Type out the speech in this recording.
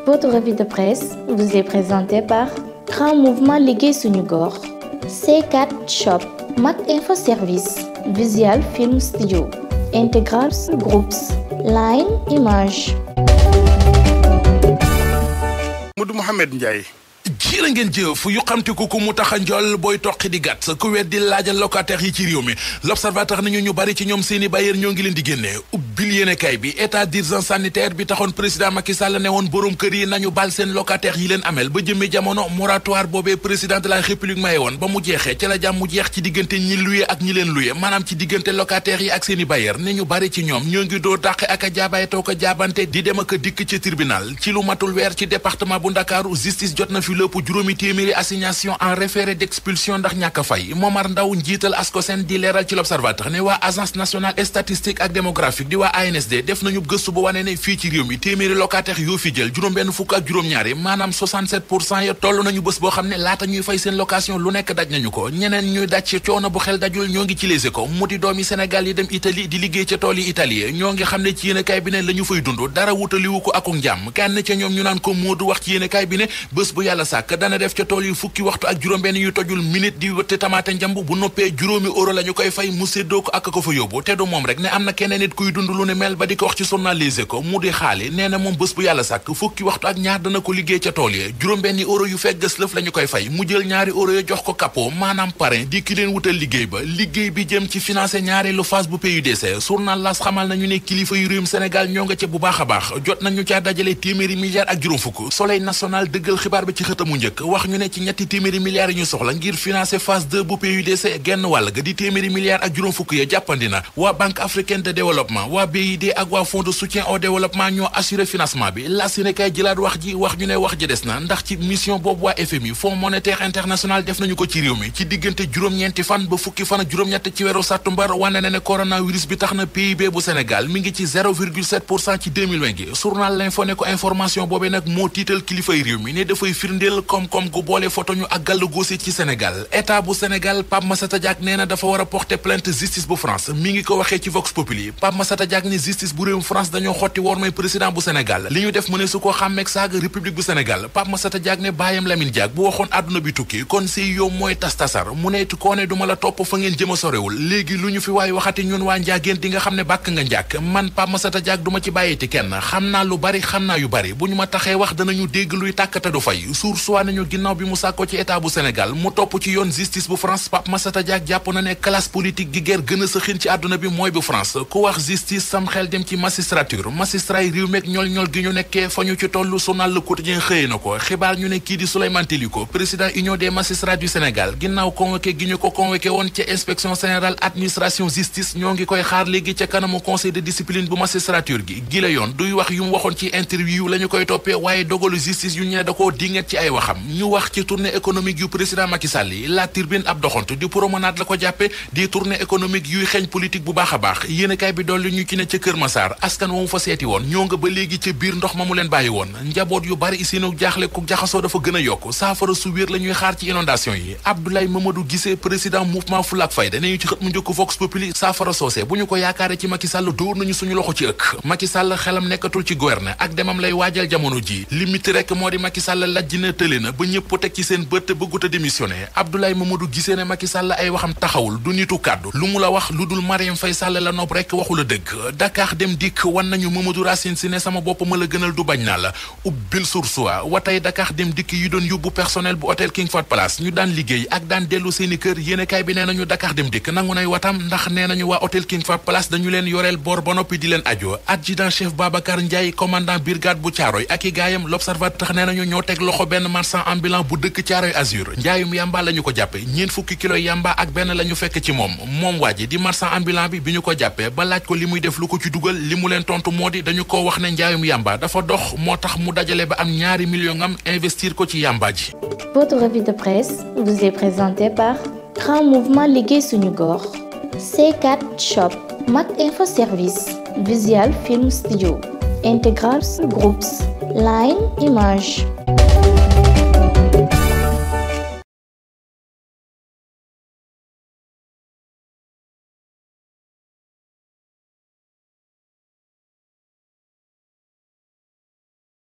Votre revue de presse vous est présentée par Grand Mouvement Liggéey Suñu Gox, C4 Shop, Mak Info Service, Visual Film Studio, Integral Groups, Line Image. Modou Mohamed Ndiaye. jërë ngeen jëf yu xamte ko ku mu tax a njool booy toqi di gàtt ku weddi laajal locataire yi ci réew mi l'observateur nañu ñu bari ci ñoom seeni bailleur ñoo ngi leen di génne ubbil yéenekaay bi état d'urgence sanitaire bi taxoon président Macky Sall ne woon borom kër yi nañu bal seen locataire yi leen amel ba jëmee jamono moratoire boobee président de la république maye woon ba mu jeexee ca la jàmm mu jeex ci diggante ñi luye ak ñi leen luye maanaam ci diggante locataire yi ak seeni bailleur ne ñu bari ci ñoom ñoo ngi doo dàqe ak a jaabaytoo ko jaabante di dem ak a dikk ci tribunal ci lu matul weer ci département bu Ndakaaru justice jot na fi lépp juróomi téeméeri assignation en référé d'expulsion ndax ñàkk a fay Momar Ndaw njiital ASCOSEN di leeral ci l'observateur ne waa agence nationale statistique ak démographique di waa ANSD def nañu gëstu bu wane ne fii ci réew mi téeméeri locataire yoo fi jël juróom-benn fukk ak juróom-ñaari maanaam 67% ya toll nañu bés boo xam ne laata ñuy fay seen location lu nekk daj nañu ko ñeneen ñuy daj ci coono bu xel dajul ñoo ngi ci Les Échos mu di doomi Sénégal yi dem Italie di liggéey ca tool yi Italie ñoo ngi xam ne ci yéenekaay bi ne la ñu fay dund dara wutaliwu ko ak njàmm kenn ca ñoom ñu naan ko Moodu wax ci yéenekaay bi ne bés bu yàlla sàkk dana def ca tool yi fukki waxtu ak juróom-benn yu tojul minute di wëtte tamaate njamb bu noppee juróomi euro la ñu koy fay mu séddoo ko ak ko fa yóbbu te du moom rek ne am na keneen nit kuy dund lu ne mel ba di ko wax ci journal Les Échos mu di xaali nee na moom bés bu yàlla sàkk fukki waxtu ak ñaar dana ko liggéey ca tool yi juróom-benni euro yu fekk gës lëf la ñu koy fay mu jël ñaari euro ya jox ko capot maanaam parrain di ki leen wutal liggéey ba liggéey bi jëm ci financé ñaareelu phase bu PUDC journal L'As xamal nañu ne kilifa yu réewum Sénégal ñoo nga ca bu baax a baax jot nañu caa dajale téeméeri milliards ak juróom fukk Soleil national dëggal xibaar bi ci xëtamu njëkk wax ñu ne ci ñetti téeméeri milliards yi ñu soxla ngir financer phase 2 bu PUDC genn wàll ga di téeméeri milliards ak juróom fukk ya jàppandi na waa Banque africaine de développement waa BID ak waa Fonds de soutien au développement ñoo assuré financement bi la Sénégal jëlaat wax ji wax ñu ne wax ji des na ndax ci mission boobu waa FMI Fonds monétaire international def nañu ko ci réew mi ci diggante juróom-ñeenti fan ba fukki fan ak juróom-ñett ci weeru sàttumbar wane na ne coronavirus bi tax na PIB bu Sénégal mi ngi ci 0,7% ci 2020 gi journal L'Info ne ko information boobee nag moo tiital kilifay réew mi ne dafay firndeel koom-koom gu boole photo ñu ak gàll góose ci Sénégal état bu Sénégal Pape Massata Diack nee na dafa war a porter plainte justice bu France mi ngi ko waxee ci Vox Populi Pape Massata Diack ne justice bu réewum France dañoo xotti woon mooy président bu Sénégal li ñu def mu ne su ko xàmmeeg saaga république bu Sénégal Pape Massata Diack ne baayam Lamine Diack bu waxoon àdduna bi tukki kon si yow mooy tas-tasar mu ne koo ne duma la topp fa ngeen jëm a sorewul léegi lu ñu fi waay waxati ñun waa njaageen di nga xam ne bàkk nga njàkk man Pape Massata Diack duma ci bàyyiti kenn xam naa lu bari xam naa yu bari bu ñu ma taxee wax danañu dégg luy tàkkate du fay sursoi nañu ginnaaw bi mu sàkko ci état bu Sénégal mu topp ci yoon justice bu France Pape Massata Diack jàpp na ne classe politique gi guerre gën a sëxin ci àdduna bi mooy bu France ku wax justice sam xel dem ci magistrature magistrat yi réew meeg ñol-ñol gi ñu nekkee fa ñu ci tollu journal Le Quotidien xëye na ko xibaar ñu ne kii di Souleymane Téliko président union des magistrats du Sénégal ginnaaw convoqué gi ñu ko convoqué woon ca inspection générale administration justice ñoo ngi koy xaar léegi ca kanamu conseil de discipline bu magistrature gi la yoon duy wax yu mu waxoon ci interview la ñu koy toppee waaye dogalu justice yu ñee da koo dinget ci ay waxam ñu wax ci tournée économique yu président Macky Sall yi la Tribune ab doxantu di promenade la ko jàppe di tournée économique yuy xeeñ politique bu baax a baax yéenekaay bi dolli ñu ci ne ca Kër Massar askan wa mu fa seeti woon ñoo nga ba léegi ca biir ndox ma mu leen bàyyi woon njaboot yu bari seenu jaaxle ku jaxasoo dafa gën a yokk saafara su wér la ñuy xaar ci inondation yi Abdoulaye Mamadou Guissé président mouvement Fulak Fayda ne ñu ci xët mu njëkk Vox Populi saafara soosé bu ñu ko yaakaare ci Macky Sall dóor nañu suñu loxo ci ëkk Macky Sall xelam nekkatul ci gouverner ak demam lay waajal jamono ji limite rek moo di Macky Sall lajj na tële na ba ñëpp teg ci seen bët bëggut a démissionné Abdoulaye Mamadou Guissé ne Macky Sall ay waxam taxawul du nitu kàddu lu mu la wax lu dul Marième Faye Sall la nopp rek waxu la dëgg Dakar dem dikk wan nañu Mamadou Racine Sy ne sama bopp ma la gënal du bañ naa la ubbil Source A wa tey Dakar dem dikk yi doon yóbbu personnel bu hôtel King Fahd Palace ñu daan liggéey ak daan dellu seeni kër yéenekaay bi nee nañu Dakar dem dikk nangu nay watam ndax nee nañu waa hôtel King Fahd Palace dañu leen yoreel bor ba noppi di leen ajo adjudant chef Babacar Ndiaye commandant brigade bu Thiaroye ak i gaayam L'Observateur nee nañu ñoo teg loxo benn marchand ambulant bu dëkk Thiaroye Azur njaayum yamba la ñu ko jàppe ñeent fukki kilo yamba ak benn la ñu fekk ci moom waa ji di marchand ambulant bi ñu ko jàppee ba laaj ko li muy def lu ko ci dugal li mu leen tontu moo di dañu ko wax ne njaayum yamba dafa dox moo tax mu dajale ba am 2 millions am investir ko ci yamba ji. Votre revue de presse vous est présentée par Grand Mouvement Liggéey Suñu Gox, C4 Shop, Mak Info Service, Visual Film Studio, Integral Groups, Line Image.